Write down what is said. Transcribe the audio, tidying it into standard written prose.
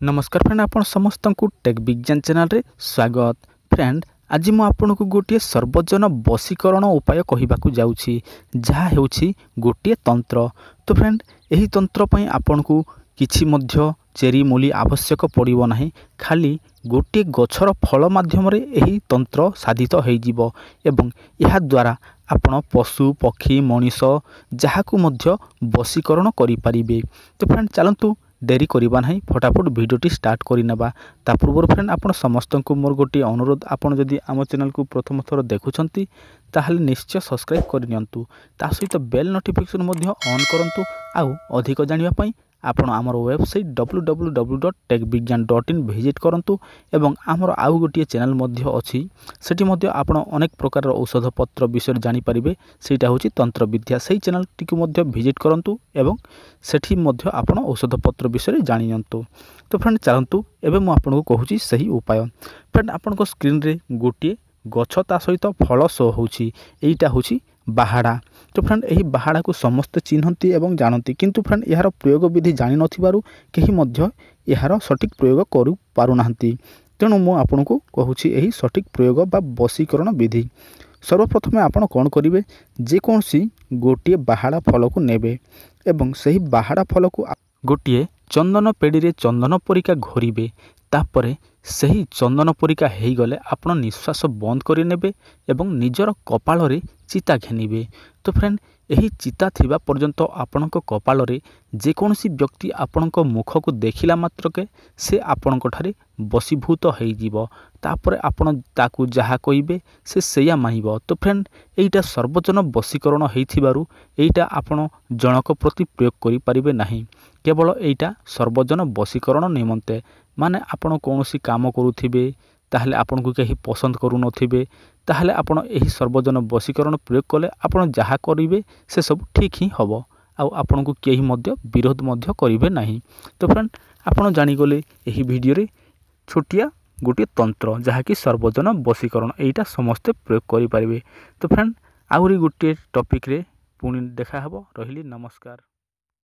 नमस्कार फ्रेंड, आपण समस्त को टेक्विज्ञान चैनल रे स्वागत। फ्रेंड, आज मु आपन को गोटे सर्वजन वशीकरण उपाय कहबाकू जाउछि, जहा हेउछि गोटे तंत्र। तो फ्रेंड, एही तंत्र पई आपन को किछि मध्य चेरी मूली आवश्यक पड़िबो नाही, खाली गोटे गछर फल माध्यम रे एही तंत्र साधित होई जिवो एवं एहा द्वारा आपण पशु पक्षी मनीष जहाकू मध्य वशीकरण करि परिबे। तो फ्रेंड, चलंतु डेरी करिबा नहीं, फटाफट वीडियोटी स्टार्ट करिनेबा। ता पूर्व फ्रेंड, आपण समस्त को मोर गोटे अनुरोध, आपण जदि आम चैनल को प्रथम थर देखुछंती ताहले निश्चय सब्सक्राइब करिनियंतु, ता सहित बेल नोटिफिकेशन मध्य ऑन करंतु। आउ अधिक जानिबा पई आपण आमर वेबसाइट www.tecbigyan.in विजिट करंतु एवं आमर आउ गोटे चैनल मध्य अछि, सेठी मध्य आपण अनेक प्रकार औषध पत्र विषय जानि परिबे। सेटा होछि तंत्र विद्या, सेही चैनल टिकु मध्य विजिट करंतु एवं सेठी मध्य आपण औषध पत्र विषय जानियंतु। तो फ्रेंड, चलंतु एबे मु आपण को कहूछि सही उपाय। फ्रेंड, आपण को स्क्रीन रे गोटे गछ ता सहित फल शो होछि, एईटा होछि बाहाड़ा। तो फ्रेंड, यही बाहाड़ा को समस्त चिन्हती एवं जानती, किंतु फ्रेंड यार प्रयोग विधि जानि नथिबारु केही मध्य यार सठिक प्रयोग करू पारु नाहंती। तेणु मु आपन को कहूछि एही सठिक प्रयोग बा वशीकरण विधि। सर्वप्रथमे आपण कोन करिवे, जे कोनसी गोटे बाहाड़ा फल को नेबे एवं सही बाहाड़ा फल को गोटे चंदन पेड़ी रे चंदन परिका घोरिबे। तापरे सही चंदन परिका हेई गले आपण निश्वास बंद करि नेबे एवं निजर कपाल रे चिता घेनिबे। तो फ्रेंड, यही चिता थिबा पर्यंत आपणक कपाल रे जे कोनसी व्यक्ति आपणक मुख को देखिला मात्रके से आपणक ठारे वशीभूत हेई जीवो। तापरे आपण ताकू जहा कहिबे से सेया मानिबो। तो फ्रेंड, एईटा सर्वजन वशीकरण हेइथिबारु एईटा आपण जनक प्रति प्रयोग करि परिबे नाही, केवल एईटा सर्वजन वशीकरण निमंते। माने आपण कोनोसी काम करूथिबे, ताहले आपण को केही पसंद करू नथिबे, ताहले आपण एही सर्वजन वशीकरण प्रयोग कले आपण जहा करिवे से सब ठीक ही हबो, आउ आपण को केही मध्य विरोध मध्य करिवे नाही। तो फ्रेंड, आपण जानि गले एही वीडियो रे छोटिया गोटे तंत्र जहा कि सर्वजन वशीकरण, एईटा समस्ते प्रयोग करि परिबे। तो फ्रेंड, आउरी गोटे टॉपिक रे पुणी देखा हबो। रहिली, नमस्कार।